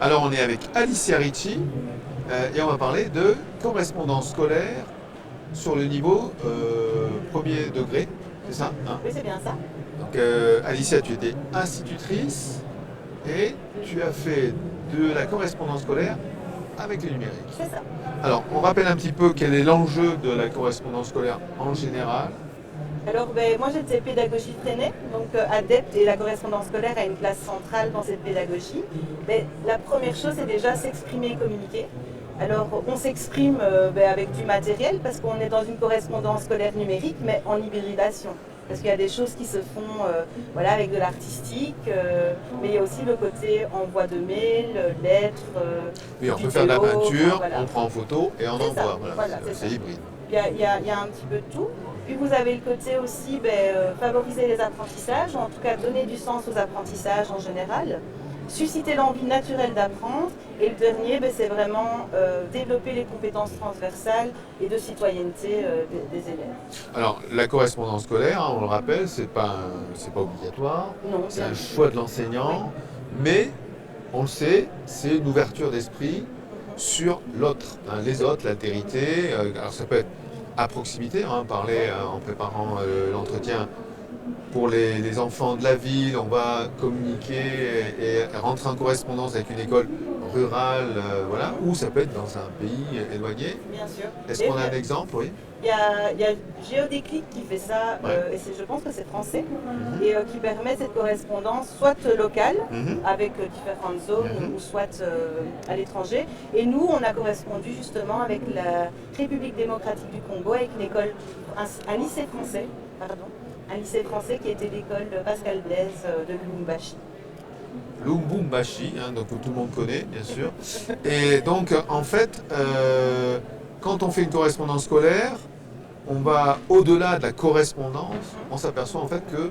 Alors on est avec Alicia Ricci et on va parler de correspondance scolaire sur le niveau premier degré, c'est ça, hein? Oui, c'est bien ça. Donc Alicia, tu étais institutrice et tu as fait de la correspondance scolaire avec le numérique. C'est ça. Alors on rappelle un petit peu quel est l'enjeu de la correspondance scolaire en général. Alors, moi j'étais pédagogie freinée, donc adepte, et la correspondance scolaire a une place centrale dans cette pédagogie. Mais la première chose, c'est déjà s'exprimer et communiquer. Alors, on s'exprime avec du matériel parce qu'on est dans une correspondance scolaire numérique, mais en hybridation. Parce qu'il y a des choses qui se font voilà, avec de l'artistique, mais il y a aussi le côté envoi de mails, lettres, Oui, on peut vidéos, faire de la peinture, voilà. on prend en photo et on C'est ça, envoie. Voilà, voilà, c'est c'est ça. hybride. Il y a un petit peu de tout. Puis vous avez le côté aussi favoriser les apprentissages, ou en tout cas donner du sens aux apprentissages en général, susciter l'envie naturelle d'apprendre. Et le dernier, c'est vraiment développer les compétences transversales et de citoyenneté des élèves. Alors la correspondance scolaire, hein, on le rappelle, c'est pas obligatoire, Non, c'est bien un sûr. choix de Oui. l'enseignant, mais on le sait, c'est une ouverture d'esprit sur l'autre, hein, les autres, l'altérité. Alors ça peut être à proximité, hein, parler en préparant l'entretien pour les enfants de la ville, on va communiquer et rentrer en correspondance avec une école rurale, voilà, ou ça peut être dans un pays éloigné. Bien sûr. Est-ce Et qu'on a un exemple, oui? il y a Géodéclic qui fait ça, Ouais. et je pense que c'est français, Mhm. et qui permet cette correspondance soit locale, Mhm. avec différentes zones, Mhm. ou soit à l'étranger. Et nous, on a correspondu justement avec la République démocratique du Congo, avec une école, un lycée français, pardon, un lycée français qui était l'école Pascal Blaise de Lubumbashi. Lubumbashi, hein, donc que tout le monde connaît, bien sûr. Et donc, en fait, quand on fait une correspondance scolaire, on va au-delà de la correspondance, on s'aperçoit en fait que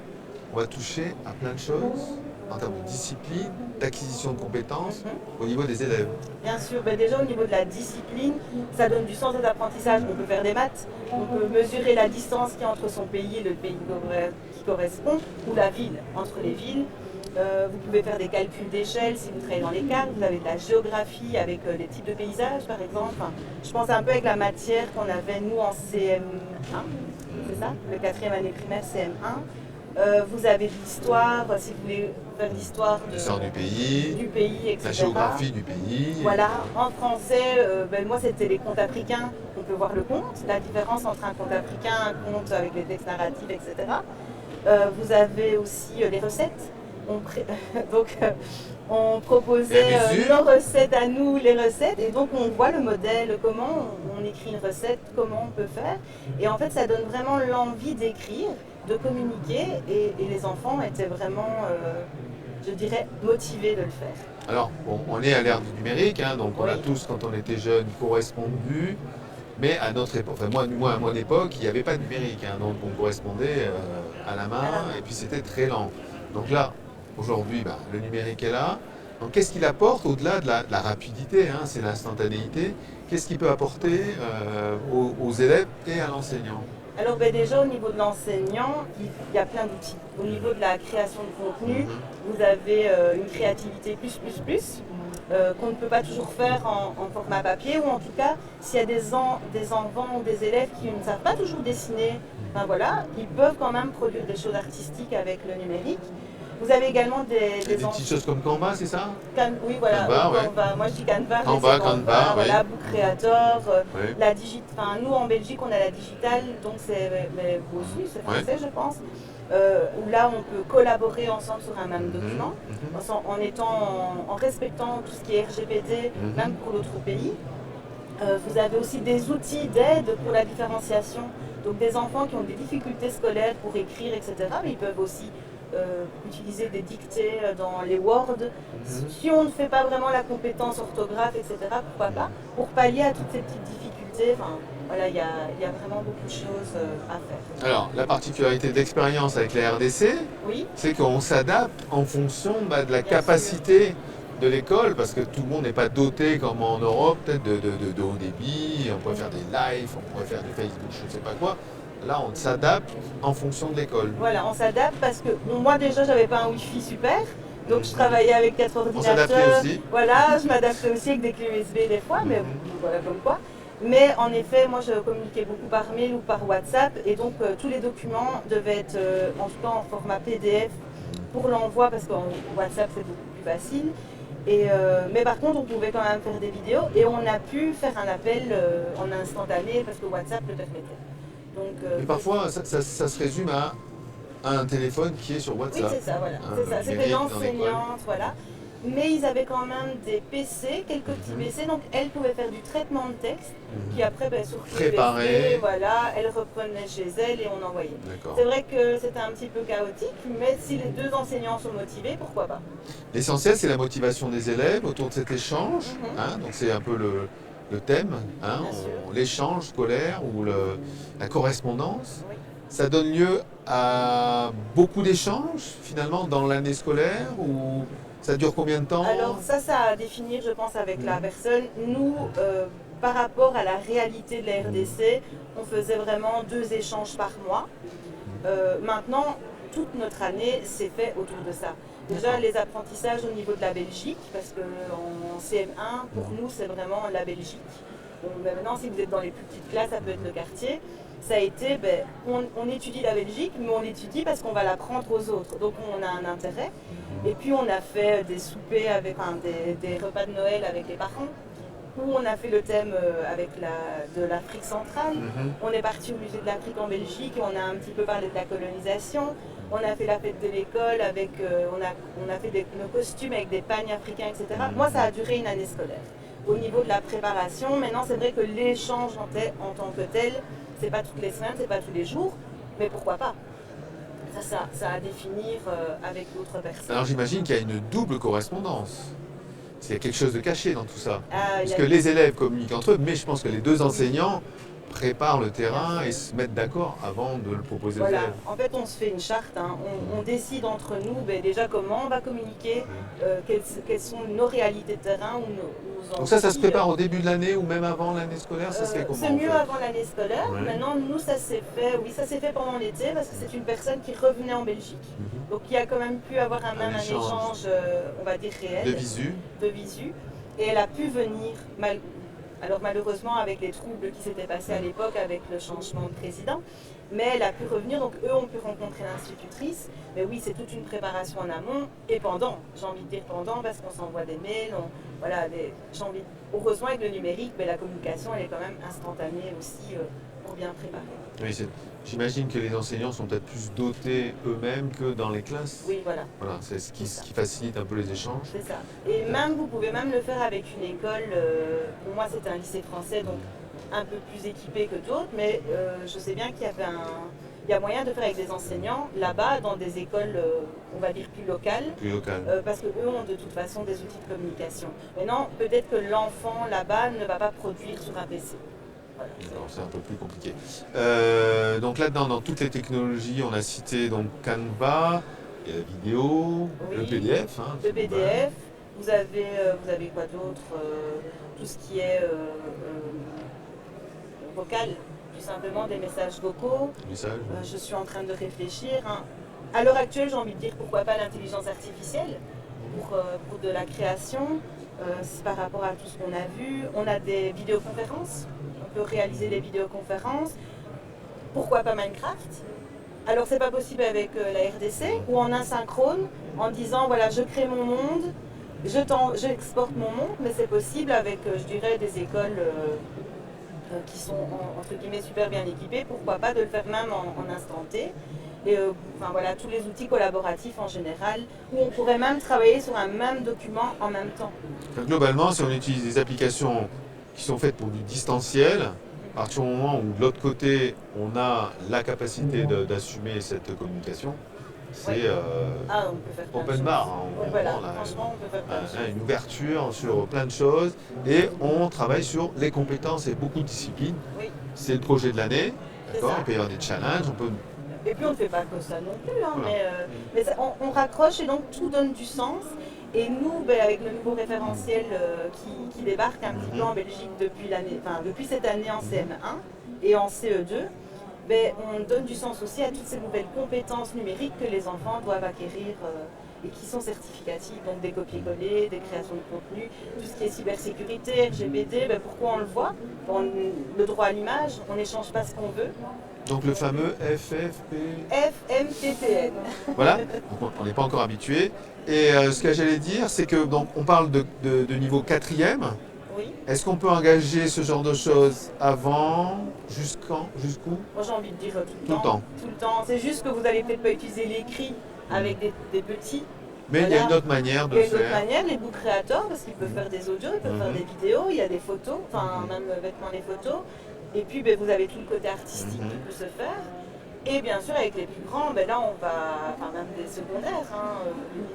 on va toucher à plein de choses en termes de discipline, d'acquisition de compétences Mhm. au niveau des élèves. Bien sûr, déjà au niveau de la discipline, ça donne du sens aux apprentissages. On peut faire des maths, on peut mesurer la distance qu'il y a entre son pays et le pays qui correspond, ou la ville, entre les villes. Vous pouvez faire des calculs d'échelle si vous travaillez dans les cartes, vous avez de la géographie avec les types de paysages par exemple. Enfin, je pense un peu avec la matière qu'on avait nous en CM1, c'est ça, le quatrième année primaire CM1. Vous avez de l'histoire, si vous voulez faire l'histoire L'histoire du pays, la etc. géographie du pays. Voilà, en français, moi c'était les contes africains, on peut voir le conte, la différence entre un conte africain, un conte avec les textes narratifs, etc. Vous avez aussi les recettes. Donc on proposait La mesure. nos recettes à nous, les recettes, et donc on voit le modèle, comment on écrit une recette, comment on peut faire. Et en fait ça donne vraiment l'envie d'écrire, de communiquer, et les enfants étaient vraiment, je dirais, motivés de le faire. Alors, bon, on est à l'ère du numérique, hein, donc on Oui, a tous, quand on était jeunes, correspondu, mais à notre époque, enfin moi à mon époque, il n'y avait pas de numérique, hein, donc on correspondait à la à main, la main. et puis c'était très lent. Donc là, aujourd'hui, bah, le numérique est là. Donc qu'est-ce qu'il apporte au-delà de la rapidité, hein, c'est l'instantanéité, qu'est-ce qu'il peut apporter aux élèves et à l'enseignant? Alors déjà au niveau de l'enseignant, il y a plein d'outils. Au niveau de la création de contenu, Mhm. vous avez une créativité plus, qu'on ne peut pas toujours faire en format papier, ou en tout cas s'il y a des enfants ou des élèves qui ne savent pas toujours dessiner, ben voilà, ils peuvent quand même produire des choses artistiques avec le numérique. Vous avez également Et des des petites enfants. choses comme Canva, c'est ça? Oui, voilà, Canva, ouais. Canva. Moi je dis Canva, mais Canva, c'est Canva, Canva, oui. voilà, Book Creator, Oui. enfin, nous en Belgique on a la digitale, donc c'est, mais vous aussi, c'est Ouais. français je pense, où là on peut collaborer ensemble sur un même Mhm. document, Mhm. en respectant tout ce qui est RGPD, Mhm. même pour l'autre pays. Vous avez aussi des outils d'aide pour la différenciation. Donc des enfants qui ont des difficultés scolaires pour écrire, etc. Mais ils peuvent aussi utiliser des dictées dans les Word. Mhm. Si on ne fait pas vraiment la compétence orthographe, etc., pourquoi pas, pour pallier à toutes ces petites difficultés. Enfin, voilà, il y a vraiment beaucoup de choses à faire. Alors, la particularité de l'expérience avec la RDC, Oui, c'est qu'on s'adapte en fonction bah, de la bien sûr. capacité de l'école, parce que tout le monde n'est pas doté comme en Europe, peut-être de haut débit, on pourrait faire des lives, on pourrait faire du Facebook, je ne sais pas quoi. Là, on s'adapte en fonction de l'école. Voilà, on s'adapte parce que bon, moi déjà, j'avais pas un Wi-Fi super. Donc je travaillais avec 4 On s'adaptait ordinateurs. aussi. Voilà, je m'adaptais aussi avec des clés USB des fois, mais voilà comme quoi. Mais en effet, moi je communiquais beaucoup par mail ou par WhatsApp et donc tous les documents devaient être en tout cas en format PDF pour l'envoi parce qu'en WhatsApp c'est beaucoup plus facile. Mais par contre, on pouvait quand même faire des vidéos et on a pu faire un appel en instantané parce que WhatsApp le permettait. Donc, Mais parfois, ça se résume à un téléphone qui est sur oui, WhatsApp. c'est ça, voilà. Hein, C'est ça. C'était numérique dans l'école. l'enseignante, voilà. Mais ils avaient quand même des PC, quelques petits PC, donc elle pouvait faire du traitement de texte, qui après, sur clé Préparé. USB, voilà, elle reprenait chez elle et on envoyait. D'accord. C'est vrai que c'était un petit peu chaotique, mais si les deux enseignants sont motivés, pourquoi pas? L'essentiel, c'est la motivation des élèves autour de cet échange. Hein, donc c'est un peu le thème, hein, Bien sûr. l'échange scolaire ou la correspondance. Oui. Ça donne lieu à beaucoup d'échanges finalement dans l'année scolaire ou ça dure combien de temps? Alors ça à définir, je pense, avec la personne. Nous, par rapport à la réalité de la RDC, on faisait vraiment 2 échanges par mois. Maintenant, toute notre année s'est fait autour de ça. Déjà, les apprentissages au niveau de la Belgique, parce qu'en CM1, pour nous, c'est vraiment la Belgique. Donc, maintenant, si vous êtes dans les plus petites classes, ça peut être le quartier. Ça a été, on étudie la Belgique, mais on l'étudie parce qu'on va l'apprendre aux autres. Donc, on a un intérêt. Et puis, on a fait des soupers, des repas de Noël avec les parents, où on a fait le thème de l'Afrique centrale. On est parti au musée de l'Afrique en Belgique et on a un petit peu parlé de la colonisation. On a fait la fête de l'école avec, on a fait nos costumes avec des pagnes africains, etc. Moi, ça a duré une année scolaire. Au niveau de la préparation, maintenant, c'est vrai que l'échange en tant que tel, c'est pas toutes les semaines, c'est pas tous les jours, mais pourquoi pas? Ça à définir avec d'autres personnes. Alors j'imagine qu'il y a une double correspondance. Il y a quelque chose de caché dans tout ça. Parce Il y a que les élèves communiquent entre eux, mais je pense que les deux enseignants préparent le terrain et se mettent d'accord avant de le proposer aux Voilà, élèves. en fait on se fait une charte, hein. On décide entre nous déjà comment on va communiquer, quelles sont nos réalités de terrain ou nos Donc ça se envies. prépare au début de l'année ou même avant l'année scolaire, ça se fait comment C'est en mieux fait avant l'année scolaire. Ouais. Maintenant, nous, ça s'est fait pendant l'été parce que c'est une personne qui revenait en Belgique. Donc, il a quand même pu avoir un échange, on va dire, réel. De visu. De visu. Et elle a pu venir, alors malheureusement avec les troubles qui s'étaient passés à l'époque avec le changement de président, mais elle a pu revenir, donc eux ont pu rencontrer l'institutrice. Mais oui, c'est toute une préparation en amont et pendant, j'ai envie de dire pendant, parce qu'on s'envoie des mails, heureusement avec le numérique, mais la communication elle est quand même instantanée aussi pour bien préparer. Oui, j'imagine que les enseignants sont peut-être plus dotés eux-mêmes que dans les classes. Oui, voilà. Voilà, c'est ce qui facilite un peu les échanges. C'est ça. Et même, vous pouvez même le faire avec une école, pour moi c'était un lycée français, donc un peu plus équipé que d'autres, mais je sais bien qu'il y a moyen de faire avec des enseignants là-bas dans des écoles, on va dire plus locales, parce qu'eux ont de toute façon des outils de communication. Maintenant, peut-être que l'enfant là-bas ne va pas produire sur un PC. Voilà. C'est un peu plus compliqué. Donc là-dedans, dans toutes les technologies, on a cité donc Canva, il y a la vidéo, Oui, le PDF. Hein, le PDF, vous avez quoi d'autre? Tout ce qui est vocal, tout simplement des messages vocaux. Je suis en train de réfléchir. Hein. À l'heure actuelle, j'ai envie de dire pourquoi pas l'intelligence artificielle pour de la création. C'est par rapport à tout ce qu'on a vu. On a des vidéoconférences. On peut réaliser des vidéoconférences. Pourquoi pas Minecraft? Alors c'est pas possible avec la RDC ou en asynchrone en disant voilà je crée mon monde, j'exporte mon monde, mais c'est possible avec je dirais des écoles qui sont entre guillemets super bien équipées, pourquoi pas de le faire même en instant T. Et enfin voilà tous les outils collaboratifs en général où on pourrait même travailler sur un même document en même temps. Donc, globalement, si on utilise des applications qui sont faites pour du distanciel, à partir du moment où de l'autre côté on a la capacité d'assumer cette communication, c'est on peut faire open bar. Hein, franchement, on peut faire plein de choses. Une ouverture sur plein de choses et on travaille sur les compétences et beaucoup de disciplines. Oui. C'est le projet de l'année, d'accord. Il peut y avoir des challenges. Et puis on ne fait pas que ça non plus, hein, voilà. Mais on raccroche et donc tout donne du sens. Et nous, avec le nouveau référentiel qui débarque un petit peu en Belgique depuis cette année en CM1 et en CE2, on donne du sens aussi à toutes ces nouvelles compétences numériques que les enfants doivent acquérir et qui sont certificatives, donc des copier-coller, des créations de contenu, tout ce qui est cybersécurité, RGPD, pourquoi on le voit? Le droit à l'image, on n'échange pas ce qu'on veut. Donc le fameux FFP. FMTTN. Voilà, donc on n'est pas encore habitué. Et ce que j'allais dire, c'est que donc, on parle de niveau quatrième. Oui. Est-ce qu'on peut engager ce genre de choses avant? Jusqu'où? Moi j'ai envie de dire Tout le temps. Tout le temps. C'est juste que vous n'allez peut-être pas utiliser l'écrit avec des petits. Mais il y a une autre manière de faire. Il y a une faire. autre manière, les book créateurs, parce qu'ils peuvent faire des audios, ils peuvent faire des vidéos, il y a des photos, même vêtements les photos. Et puis vous avez tout le côté artistique qui peut se faire. Et bien sûr, avec les plus grands, là on va, même des secondaires,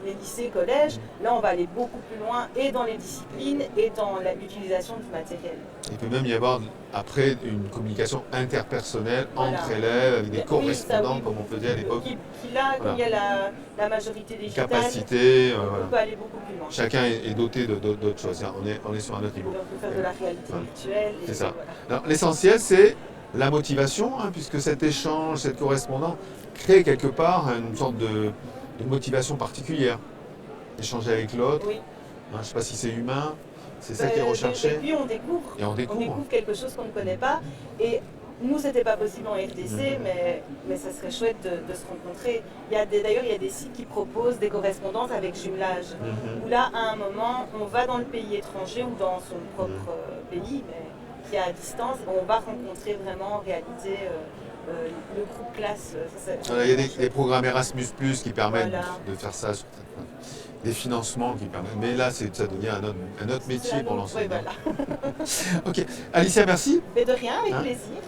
les lycées, collèges, là on va aller beaucoup plus loin et dans les disciplines et dans l'utilisation du matériel. Il peut même y avoir après une communication interpersonnelle entre élèves, avec des correspondants comme on faisait à l'époque. Comme il y a la majorité digitale, capacité, on peut aller beaucoup plus loin. Chacun est doté d'autres choses, on est sur un autre niveau. On peut faire de la réalité virtuelle. C'est ça. L'essentiel c'est la motivation, puisque cet échange, cette correspondance crée quelque part une sorte de motivation particulière. Échanger avec l'autre, oui. Je ne sais pas si c'est humain, c'est ça qui est recherché. Et puis on découvre. Et on découvre quelque chose qu'on ne connaît pas. Et nous, c'était pas possible en RDC, mais ça serait chouette de se rencontrer. D'ailleurs, il y a des sites qui proposent des correspondances avec jumelage. Où là, à un moment, on va dans le pays étranger ou dans son propre pays, mais qui est à distance, on va rencontrer vraiment en réalité le groupe classe. Il y a des programmes Erasmus+, qui permettent de faire ça, des financements qui permettent. Mais là, ça devient un autre métier pour l'enseignant. Oui, voilà. Ok, Alicia, merci. Mais de rien, avec plaisir.